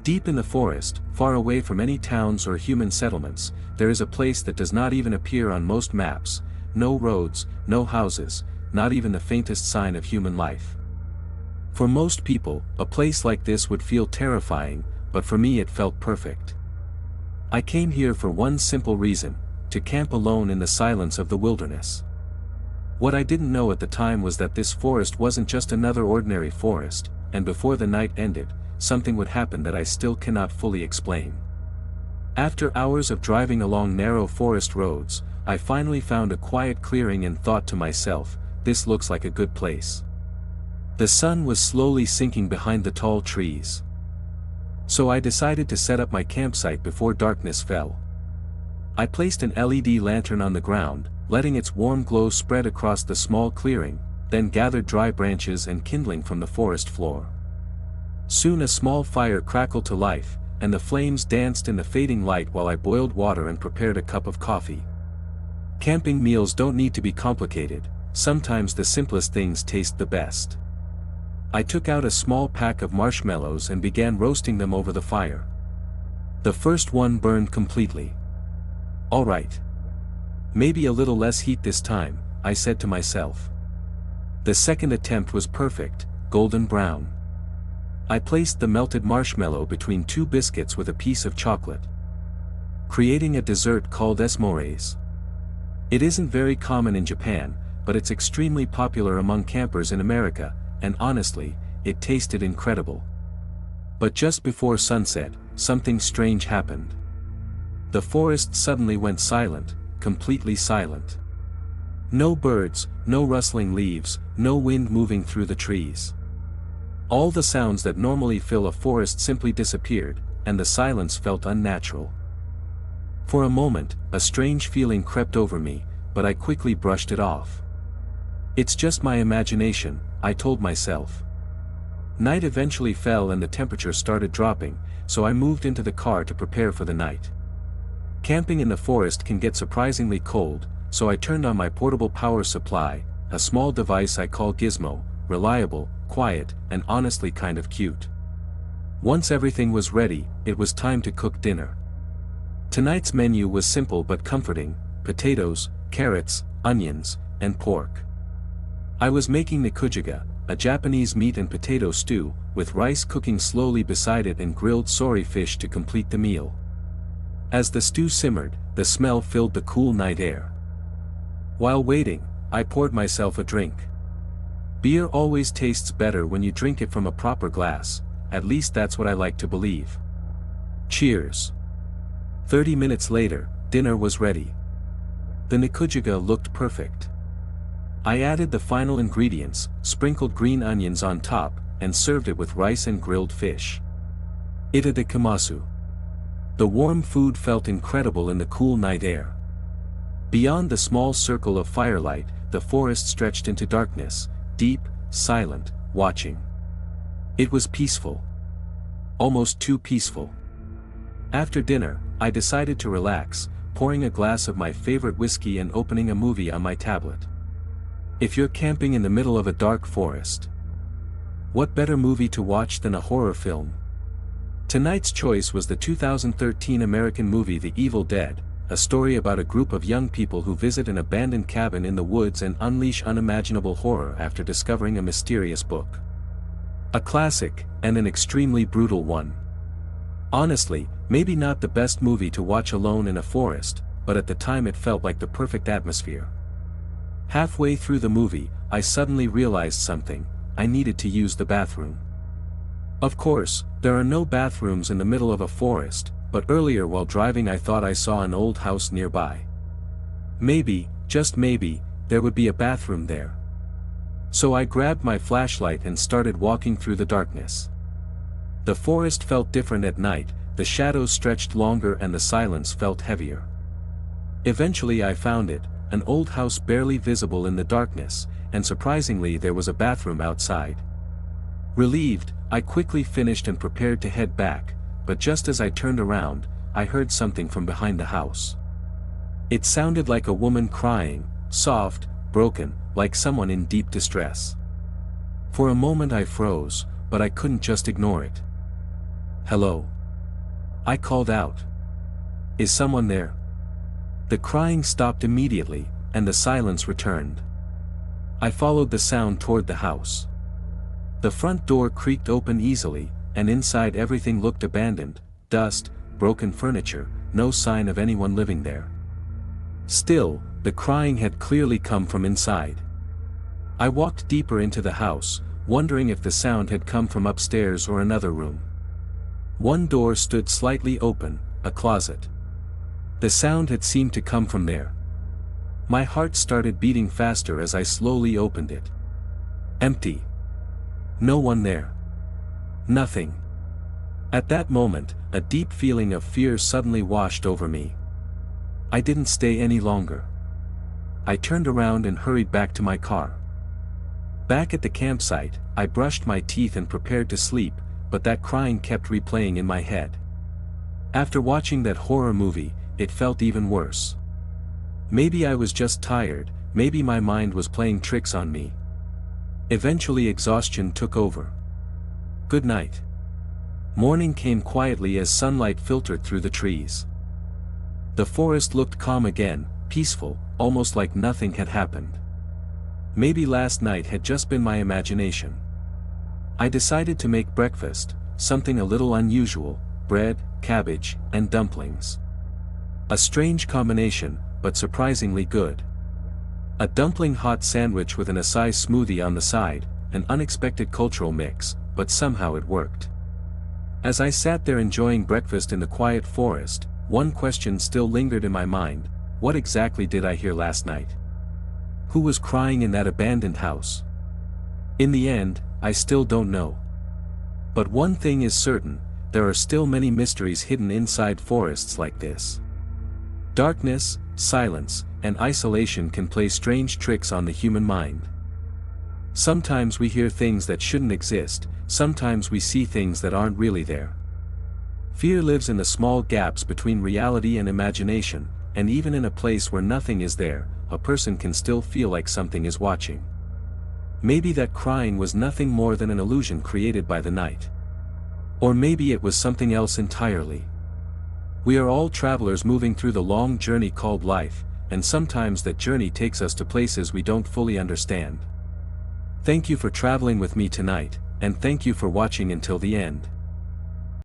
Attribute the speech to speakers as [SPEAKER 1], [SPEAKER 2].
[SPEAKER 1] Deep in the forest, far away from any towns or human settlements, there is a place that does not even appear on most maps, no roads, no houses, not even the faintest sign of human life. For most people, a place like this would feel terrifying, but for me it felt perfect. I came here for one simple reason: to camp alone in the silence of the wilderness. What I didn't know at the time was that this forest wasn't just another ordinary forest, and before the night ended, something would happen that I still cannot fully explain. After hours of driving along narrow forest roads, I finally found a quiet clearing and thought to myself, this looks like a good place. The sun was slowly sinking behind the tall trees. So I decided to set up my campsite before darkness fell. I placed an LED lantern on the ground, letting its warm glow spread across the small clearing, then gathered dry branches and kindling from the forest floor. Soon a small fire crackled to life, and the flames danced in the fading light while I boiled water and prepared a cup of coffee. Camping meals don't need to be complicated, sometimes the simplest things taste the best. I took out a small pack of marshmallows and began roasting them over the fire. The first one burned completely. All right. Maybe a little less heat this time, I said to myself. The second attempt was perfect, golden brown. I placed the melted marshmallow between two biscuits with a piece of chocolate, creating a dessert called s'mores. It isn't very common in Japan, but it's extremely popular among campers in America, and honestly, it tasted incredible. But just before sunset, something strange happened. The forest suddenly went silent, completely silent. No birds, no rustling leaves, no wind moving through the trees. All the sounds that normally fill a forest simply disappeared, and the silence felt unnatural. For a moment, a strange feeling crept over me, but I quickly brushed it off. It's just my imagination, I told myself. Night eventually fell and the temperature started dropping, so I moved into the car to prepare for the night. Camping in the forest can get surprisingly cold, so I turned on my portable power supply, a small device I call Gizmo, reliable, quiet, and honestly kind of cute. Once everything was ready, it was time to cook dinner. Tonight's menu was simple but comforting: potatoes, carrots, onions, and pork. I was making nikujiga, a Japanese meat and potato stew, with rice cooking slowly beside it and grilled sori fish to complete the meal. As the stew simmered, the smell filled the cool night air. While waiting, I poured myself a drink. Beer always tastes better when you drink it from a proper glass, at least that's what I like to believe. Cheers. 30 minutes later, dinner was ready. The nikujiga looked perfect. I added the final ingredients, sprinkled green onions on top, and served it with rice and grilled fish. Itadakimasu. The warm food felt incredible in the cool night air. Beyond the small circle of firelight, the forest stretched into darkness, deep, silent, watching. It was peaceful. Almost too peaceful. After dinner, I decided to relax, pouring a glass of my favorite whiskey and opening a movie on my tablet. If you're camping in the middle of a dark forest, what better movie to watch than a horror film? Tonight's choice was the 2013 American movie The Evil Dead, a story about a group of young people who visit an abandoned cabin in the woods and unleash unimaginable horror after discovering a mysterious book. A classic, and an extremely brutal one. Honestly, maybe not the best movie to watch alone in a forest, but at the time it felt like the perfect atmosphere. Halfway through the movie, I suddenly realized something: I needed to use the bathroom. Of course, there are no bathrooms in the middle of a forest, but earlier while driving I thought I saw an old house nearby. Maybe, just maybe, there would be a bathroom there. So I grabbed my flashlight and started walking through the darkness. The forest felt different at night, the shadows stretched longer and the silence felt heavier. Eventually I found it, an old house barely visible in the darkness, and surprisingly there was a bathroom outside. Relieved, I quickly finished and prepared to head back, but just as I turned around, I heard something from behind the house. It sounded like a woman crying, soft, broken, like someone in deep distress. For a moment I froze, but I couldn't just ignore it. "Hello?" I called out. "Is someone there?" The crying stopped immediately, and the silence returned. I followed the sound toward the house. The front door creaked open easily, and inside everything looked abandoned: dust, broken furniture, no sign of anyone living there. Still, the crying had clearly come from inside. I walked deeper into the house, wondering if the sound had come from upstairs or another room. One door stood slightly open, a closet. The sound had seemed to come from there. My heart started beating faster as I slowly opened it. Empty. No one there. Nothing. At that moment, a deep feeling of fear suddenly washed over me. I didn't stay any longer. I turned around and hurried back to my car. Back at the campsite, I brushed my teeth and prepared to sleep, but that crying kept replaying in my head. After watching that horror movie, it felt even worse. Maybe I was just tired, maybe my mind was playing tricks on me. Eventually exhaustion took over. Good night. Morning came quietly as sunlight filtered through the trees. The forest looked calm again, peaceful, almost like nothing had happened. Maybe last night had just been my imagination. I decided to make breakfast, something a little unusual: bread, cabbage, and dumplings. A strange combination, but surprisingly good. A dumpling hot sandwich with an acai smoothie on the side, an unexpected cultural mix, but somehow it worked. As I sat there enjoying breakfast in the quiet forest, one question still lingered in my mind: what exactly did I hear last night? Who was crying in that abandoned house? In the end, I still don't know. But one thing is certain: there are still many mysteries hidden inside forests like this. Darkness, silence, and isolation can play strange tricks on the human mind. Sometimes we hear things that shouldn't exist, sometimes we see things that aren't really there. Fear lives in the small gaps between reality and imagination, and even in a place where nothing is there, a person can still feel like something is watching. Maybe that crying was nothing more than an illusion created by the night. Or maybe it was something else entirely. We are all travelers moving through the long journey called life, and sometimes that journey takes us to places we don't fully understand. Thank you for traveling with me tonight, and thank you for watching until the end.